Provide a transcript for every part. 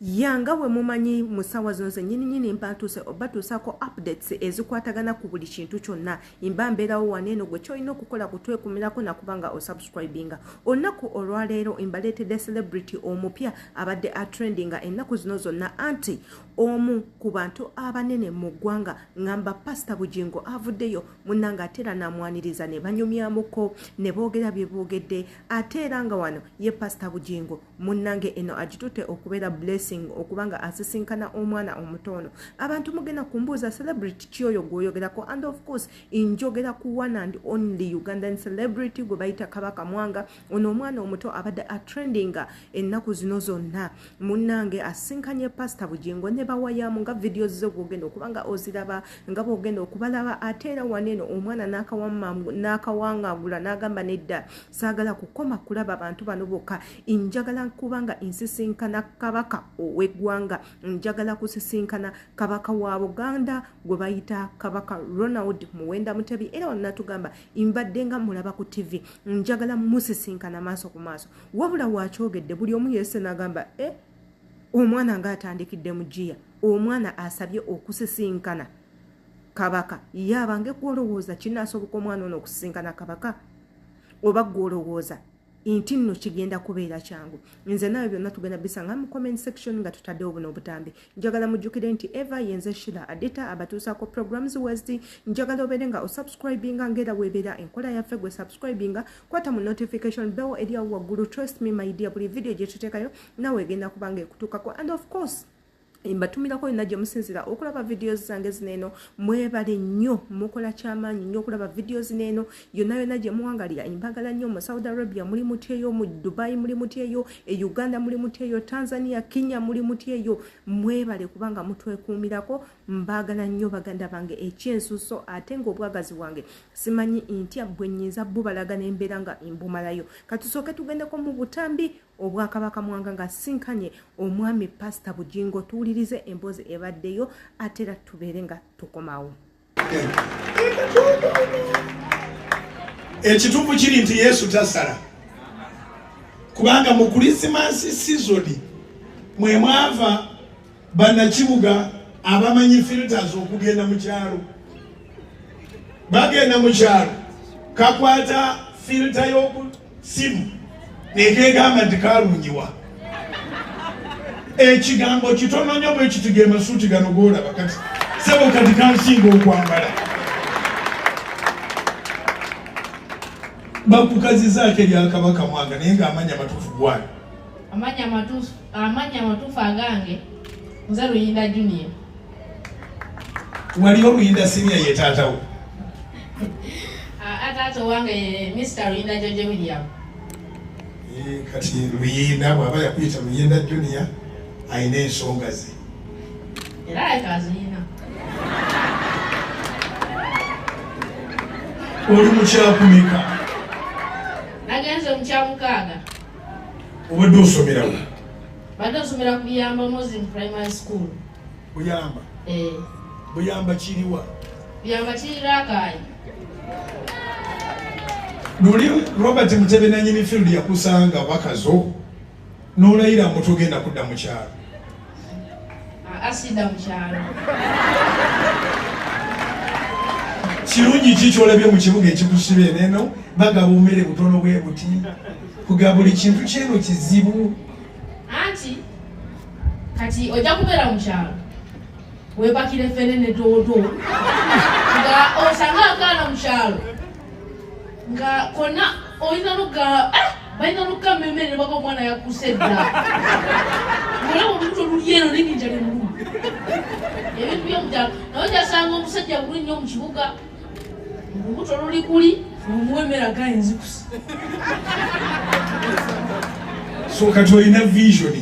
Yanga we mumanyi musawa zonze nyini mpatuse obatuusako updates ezikwatagana ku buli kintu kyonna imba mbeerawo waneeno gwe kyolina okukola kutwekumirako nakubanga osubscribinga olunaku olwaleero imbaleetedde celebrity omupya abadde atrendinga ennaku zino zonna anti omu ku bantu abanene mu ggwanga ngamba Pastor Bujingo avuddeyo munnanga ate era namwaniriza ne banyumyamuko ne boogera bye boogedde ate era nga wano ye Pastor Bujingo munnange eno agitutte okubeera blessing okubanga asisinkana omwana omutono abantu mugenda kumbuuza celebrity kyoyo gwoyogerako and of course njogera ku one and only Ugandan celebrity gwe bayita Kabaka Mwanga ono omwana omuto abadde atrendinga ennaku zino zonna munnange asisinkanye Pastor Bujingo ne bawayamu nga videos zo gwogenda okubanga oziraba nga bwogenda okubalaba ate era waneeno omwana n'akawangagula n'agamba nedda saagala kukoma kulaba abantu bano bokka njagala kubanga insisinkana Kabaka ow'eggwanga njagala kusisinkana Kabaka wa Buganda gwe bayita Kabaka Ono Muwenda Mutebi era wannatugamba imbadde nga mulaba ku TV njagala musisinkana maaso ku maaso wabula wakyogedde buli omu yese n'agamba omwana ng'atandikidde mu jjiya omwana asabye okusisinkana Kabaka yabange gwolowooza kinaasoboka omwana ono okusisinkana Kabaka oba gwolowooza inti nno kigenda kubeera kyangu nze nawe byonna tugenda bisanga mu comment section nga tutaddewo buno obutambi njagala mujjukire nti eva yenze shira adita abatuusaako programs west njagala obeere nga osubscribinga ng'era weebeera enkola yaffe gwe subscribinga kwata mu notification bell eri awo waggulu trust me my dear buli video gye tuteekayo nawe egenda kubanga ekutuukako and of course mbatumirako yonna gye musinzira okulaba videos zange zineeno mwebale nnyo mukola kyamaanyi nnyo okulaba videos zineeno yonna gye muwangalira mbagala nnyo mu Saudi Arabia muli mutyeyo mu Dubai muli mutyeyo e Uganda muli mutyeyo Tanzania Kenya muli mutyeyo mwebale kubanga mutwekuumirako mbagala nnyo baganda bange ekyensuso ate ng'obwagazi bwange simanyi ntya bwe nnyinza bubalaga n'embeera nga mbumalayo katusooke tugendeko mu butambi obwa Kabaka Mwanga nga sinkanye omwami Pastor Bujingo tuwulirize emboozi ebaddeyo ate era tubeere nga tukomawo. Ekituufu kiri nti Yesu tasala kubanga mu Christmas season mwe mwava bannakibuga abamanyi filters okugenda mu kyalo bagenda mu kyalo kakwata filter y'oku simu nekegamba nti kalungiwa ekigambo kitono nnyo bwe kitugema amasuuti gano goolaba kati sebo kati kansinga okwambala bakukazizaako erya Kabaka Mwanga naye ng'amanya matuufu gwayo amanya matuufu agange nze Luyinda Junior wali Oluyinda Senior ye taatawo ataata wange Mr. Luyinda George William kati Luyinda bw'aba yakuyita Luyinda Junior ayina ensonga ze era ayekaziyina oli mukyakumeka nagenze mu kyamukaaga obadde osomerawo badde osomera ku Buyamba Muslim Primary School Buyamba Buyamba kiriwa Buyamba kiri Rakai noli Robert Mutebi nanyini field yakusanga bakazo n'olayira mutogenda kudda mu kyalo asida mu kyalo kirungi ki kyolabye mu kibuga ekikusiba eneno bagaba omere butono bwe buti kugaba buli kintu kyeno kizibu anti kati ojja kubeera mu kyalo webakire fene ne doodo nga osanga akaana mu kyalo nga konna oyina luga bayina luga mmemmere baka omwana yakusedda ng'olaba olubuto lulyeno n'eninja lyemulumu ebintu by'omukyalo naye ojasanga omusajja buli nnyo mu kibuga olubuto luli kuli omuwemera gayinzikusa so kati olina vision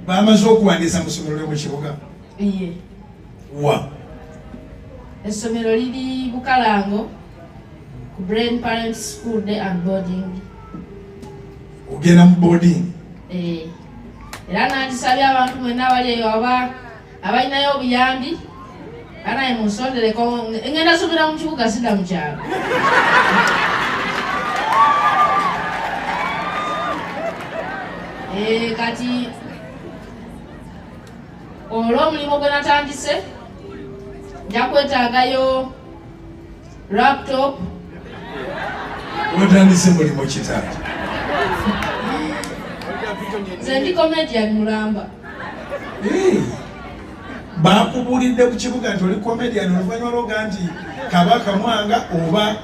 bamaze okuwandiisa mu ssomero ly'omu kibuga wa essomero liri Bukalango ku Brain Parents School Day and Boarding ogenda mu boarding era nandisabye abantu mwenna abali eyo abalinayo obuyambi anaye munsondereko ngenda somera mu kibuga sidda mu kyalo Kati olw'omulimu gwe natandise nja kwetaagayo laptop. Watandise mulimu kitaki? Nze ndi comedian mulamba. Bakubulidde ku kibuga nti oli comedian oluvannyuma lwoga nti Kabaka Mwanga oba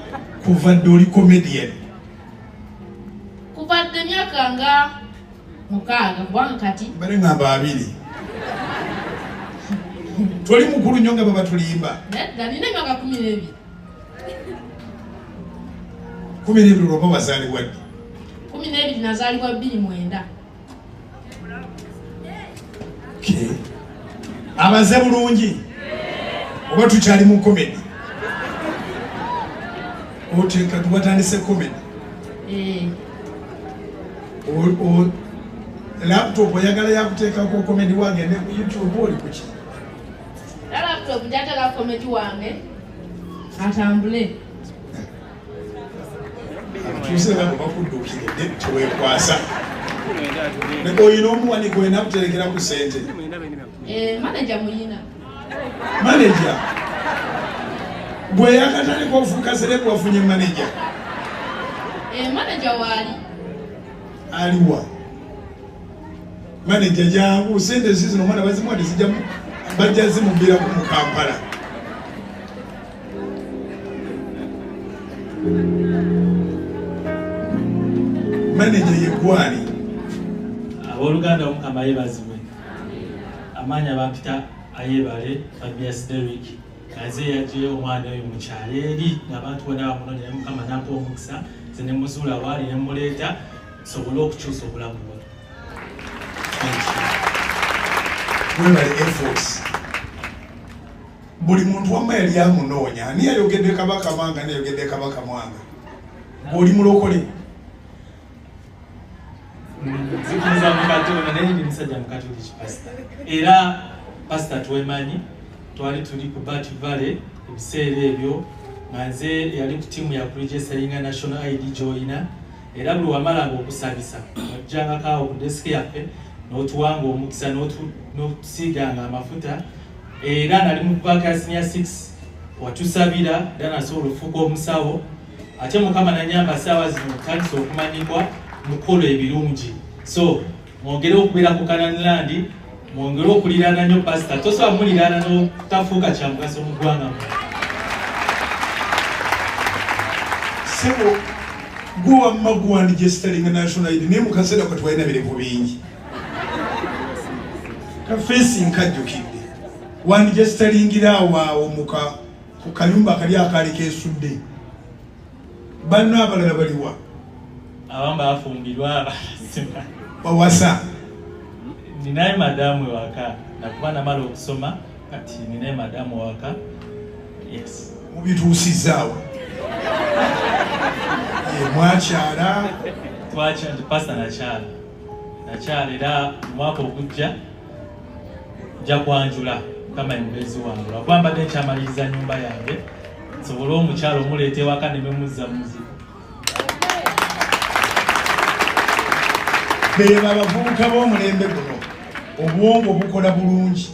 kuvadde oli comedian? Kuvadde myaka nga 6 kubanga kati bale ngamba 2. Toli mukulu nnyo nga baba tulimba. Nedda nina emyaka 12. 12 lwoba wazaalibwa ddi? 12 nazaalibwa 29. Okay. Abaze bulungi oba tukyali mu comedy? Oteeka tubatandise comedy? Laptop oyagala yakuteekako comedy wange ne ku YouTube oli kuki? Laptop njatala comedy wange atambule. Tuse babo bakuddukiridde teweekwasa. Ne oyina omuwani gwe nakuterekera ku ssente. Manager muyina. Manager? Gwe yakatali kofuuka serebu wafunye manager? Manager waali. Aliwa? Manager jangu ssente zizino omwana bazimuwadde zijja bajja zimubbirako mu Kampala. Manager ye gwali? Abooluganda Omukama yeebazibwe. Amaanyi abampita ayebale Fabius Derrick kaze yaje omwana oyo mukyalo eri ng'abantu bonna bamunoonya Mukama n'ampa omukisa nze ne muzuula waali ne muleeta sobole okukyusa obulamu bwe. Webale efforts. Buli muntu wamma yali amunoonya. Ani yayogedde Kabaka Mwanga nayogedde Kabaka Mwanga? Oli mulokole? Nzikiriza mu Katonda naye ndi musajja Mukatoliki pastor. Era pastor twemanyi twali tuli ku Bat Valley ebiseera ebyo nga nze yali ku ttiimu ya kuregisteringa National ID joiner era buli wamalanga okusabisa ojjangako awo ku desiki yaffe n'otuwanga omukisa n'otusiiganga amafuta era nali mu paaka ya senior 6 watusabira era nasobola okufuuka omusawo ate Mukama nanyamba ssaawa zino kanisa okumanyibwa mukolo ebirungi. So mwongere okubeera ku Kananilandi mwongere okuliraana nnyo pasita tosobola muliraana n'otafuuka kya mugaso mu ggwanga mu. Sebo gwe wamma guwandigisteringa National ID naye mu kaseera kwe twalina birivu bingi. Kafeesi nkajjukidde wandigisteringira awo ku kayumba kali akaali keesudde. Banno abalala baliwa? Abamu bafumbirwa abasima. Bawasa? Ninaye madamu ewaka nakuba namala okusoma kati ninaye madamu ewaka. Yes. Mubituusizaawo? Mwakyala? Twakyala pasta nakyala. Nakyala era mwaka ogujja nja kwanjula kama emubezi wange. Lwakuba mbadde nkyamaliriza nnyumba yange nsobole omukyalo omuleeta ewaka ne memuzza muzigo. Beeba abavubuka b'omulembe guno obwongo bukola bulungi.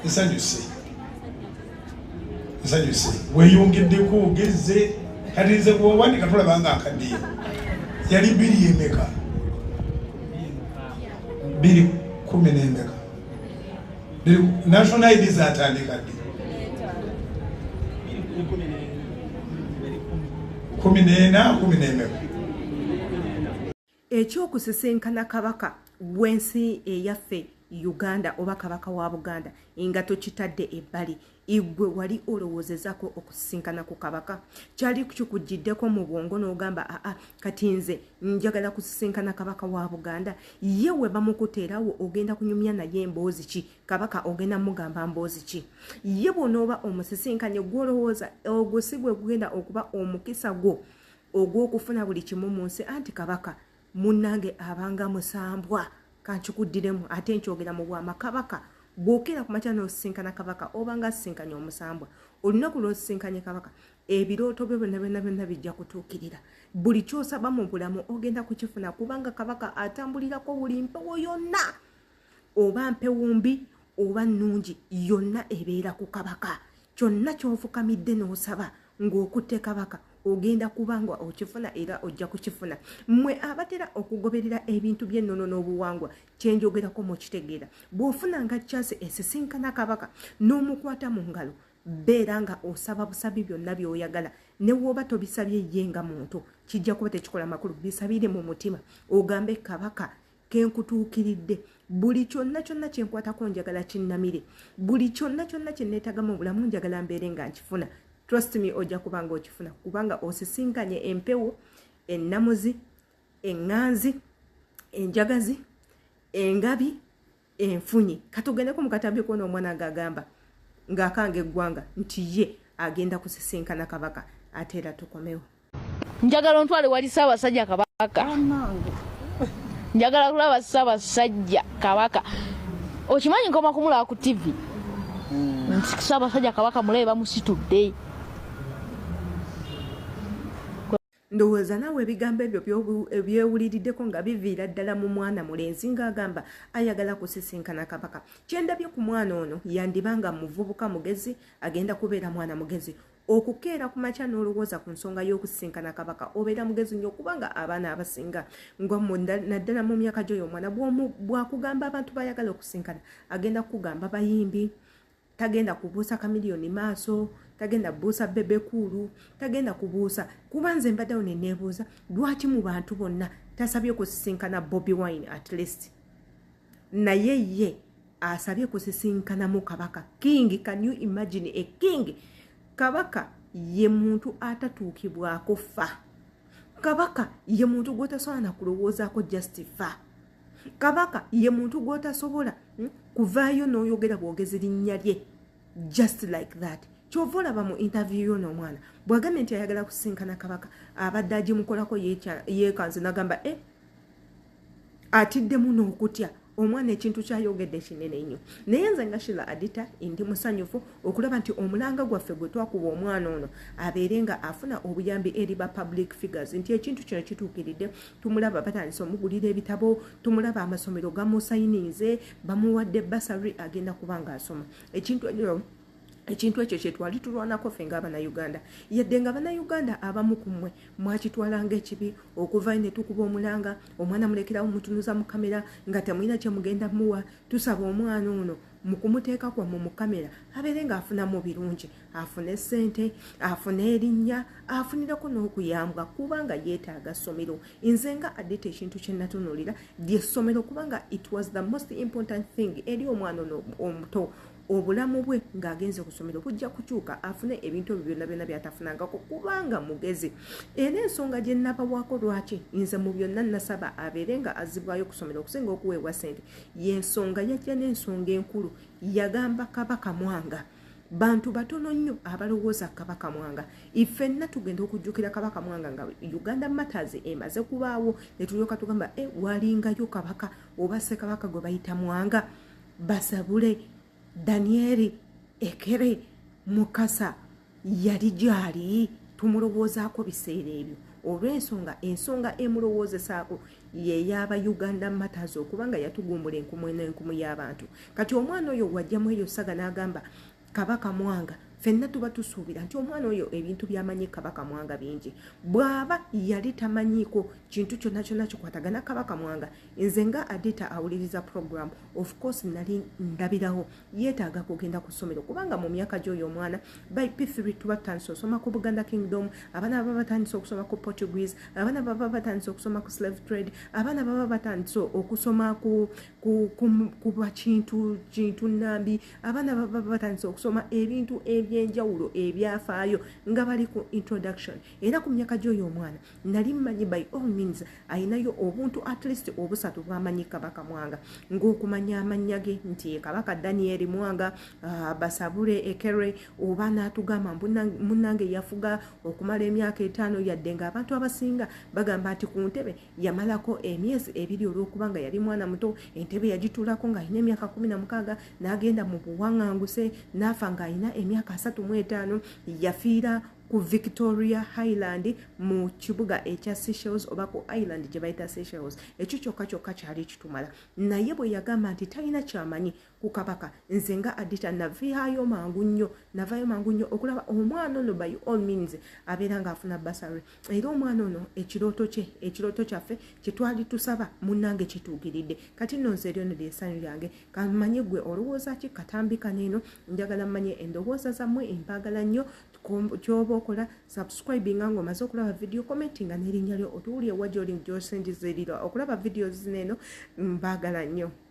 Nsanyuse weeyongeddeko ogezze kati nze bw'owandika tolabanga akaddiya yali 2 emeka 2:10 n'emeka National ID zatandika ddi 14 n'emeka. Ekyokusisenkana kabaka w'ensi eyaffe Uganda oba kabaka wa Buganda nga tokitadde ebbali igwe wali olowoozezako okusisinkana ku kabaka kyali kikugiddeko mu bwongo n'ogamba kati nze njagala kusisinkana kabaka wa Buganda ye we bamukuteerawo ogenda kunyumya naye emboozi ki kabaka ogenda mugamba mboozi ki ye bw'onooba omusisinkanye gw'olowooza ogwo si gwe gugenda okuba omukisa gwo ogw'okufuna buli kimu mu nsi anti kabaka munnange abanga musambwa kankikuddiremu ate nkyogera mu bwama kabaka bwokera ku makya n'osisinkana kabaka oba nga asisinkanye omusambwa olunaku lw'osisinkanye kabaka ebirooto byo byonna bijja kutuukirira buli ky'osaba mu bulamu ogenda kukifuna kubanga kabaka atambulirako buli mpewo yonna oba mpewo mbi oba nnungi yonna ebeera ku kabaka kyonna ky'ofukamidde n'osaba ng'okutte kabaka ogenda kubanga okifuna era ojja kukifuna mmwe abatera okugoberera ebintu by'ennono n'obuwangwa kyenjogerako mukitegeera bw'ofunanga chance esisinkana kabaka n'omukwata mu ngalo beera nga osaba busabi byonna by'oyagala ne wooba tobisabye ye nga muntu kijja kuba tekikola makulu bisabire mu mutima ogambe kabaka kenkutuukiridde buli kyonna kyenkwatako njagala kinnamire buli kyonna kyenneetaga mu bulamu njagala mbeere nga nkifuna trust me ojja kubanga okifuna kubanga osisinkanye empewo ennamuzi eŋŋanzi enjagazi engabi enfunyi katugendeko mu katambi kwona omwana ng'agamba ng'akanga eggwanga nti ye agenda kusisinkana kabaka ate era tukomewo njagala ontwale wali Ssaabasajja Kabaka njagala kulaba Ssaabasajja Kabaka okimanyi nkoma kumulaba ku TV Ssaabasajja Kabaka mulabe bamusitudde ndowooza naawe ebigambo ebyo ebyewuliriddeko nga biviira ddala mu mwana mulenzi ng'agamba ayagala kusisinkana kabaka kyendabye ku mwana ono yandibanga muvubuka mugezi agenda kubeera mwana mugezi okukeera ku makya n'olowooza ku nsonga y'okusisinkana kabaka obeera mugezi nnyo kubanga abaana abasinga naddala mu myaka gy'oyo omwana bwakugamba abantu bayagala okusinkana agenda kukugamba bayimbi tagenda kubuusa kamiliyoni maaso tagenda kubuusa bebekulu tagenda kubuusa kuba nze mbaddewo ne neebuuza lwaki mu bantu bonna tasabye kusisinkana Bobi Wine at least naye ye asabye kusisinkana mu kabaka king. Can you imagine a king? Kabaka ye muntu atatuukibwako fa. Kabaka ye muntu gw'otasobola kulowoozaako justify. Kabaka ye muntu gw'otasobola kuvaayo n'oyogera bwogezi linnya lye just like that. Kyova olaba mu interview y'ono omwana bw'agambye nti ayagala kusisinkana kabaka abadde agimukolako yeekanze n'agamba atiddemu n'okutya omwana ekintu kyayogedde kinene nnyo naye nze nga Shila Adita ndi musanyufu okulaba nti omulanga gwaffe gwe twakuba omwana ono abeere nga afuna obuyambi eri ba public figures nti ekintu kino kituukiridde tumulaba batandise omugulira ebitabo tumulaba amasomero gamusayinize bamuwadde basari agenda kubanga asoma ekintu ekyo kyetwali tulwanako ffe ng'Abannayuganda yadde nga Abannayuganda abamu ku mmwe mwakitwalanga ekibi okuva ne tukuba omulanga omwana mulekerawo mutunuza mu kamera nga temulina kye mugenda muwa tusaba omwana ono mu kumuteeka kwammwe mu kamera abeere ng'afunamu birungi afune ssente afune erinnya afunirako n'okuyambwa kubanga yeetaaga ssomero nze nga Adita ekintu kye natunuulira ly'essomero kubanga it was the most important thing eri omwana ono omuto obulamu bwe ng'agenze ku ssomero bujja kukyuka afune ebintu ebyo byonna byatafunangako kubanga mugezi era ensonga gye nnabawaako lwaki nze mu byonna nasaba abeere nga azibwayo ku ssomero okusinga okuweebwa ssente y'ensonga yajja n'ensonga enkulu yagamba Kabaka Mwanga bantu batono nnyo abalowooza Kabaka Mwanga ifenna tugenda okujjukira Kabaka Mwanga nga Uganda Matters emaze kubaawo ne tulyoka tugamba walingayo kabaka oba ssekabaka gwe bayita Mwanga Basabule Danieli Ekere Mukasa yali gyali tumulowoozaako biseera ebyo olw'ensonga emulowoozesaako yeeyaba Uganda Matters okubanga yatugumbula enkumu y'abantu kati omwana oyo wajjamu eyo saga n'agamba Kabaka Mwanga fenna tuba tusuubira nti omwana oyo ebintu byamanyi Kabaka Mwanga bingi bw'aba yali tamanyiiko kintu kyonna kikwatagana Kabaka Mwanga nze nga Adita awuliriza program of course nali ndabirawo yeetaaga kugenda ku ssomero kubanga mu myaka gy'oyo omwana by P3 tuba tutandise okusoma ku Buganda Kingdom abaana baba batandise okusoma ku Portuguese abaana baba batandise okusoma ku slave trade abaana baba batandise okusoma ku kintu nnambi abaana baba batandise okusoma ebintu ebyenjawulo ebyafaayo nga bali ku introduction. Era ku myaka gy'oyo omwana nali mmanyi by all means ayinayo obuntu at least obusatu bw'amanyi Kabaka Mwanga, ng'okumanya amannya ge nti Kabaka Daniel Mwanga, Basabule Ekere, oba n'atugamba munnange yafuga okumala emyaka 5 yadde ng'abantu abasinga bagamba nti ku ntebe yamalako emyezi 2 olw'okubanga yali mwana muto. Entebe yagituulako ng'alina emyaka 16 n'agenda mu buwaŋŋanguse n'afa ng'alina emyaka 35. Yafiira ku Victoria Highland mu kibuga ekya Seychelles oba ku island gye bayita Seychelles. Ekyo kyokka kyali kitumala. Naye bwe yagamba nti talina kyamanyi ku Kabaka, nze nga Adita navayo mangu nnyo okulaba omwana ono by all means abeera ng'afuna basari. Era omwana ono ekirooto kyaffe kye twali tusaba munnange kituukiridde. Kati nno nze eryo ly'essanyu lyange. Kamanye gwe olowooza ki katambika neeno, njagala mmanye endowooza zammwe, empagala nnyo ky'oba okola subscribing nga omaze okulaba video, commenting n'erinnya lyo otuwulire wa gy'oli gy'osingizirira okulaba videos zino. Mbaagala nnyo.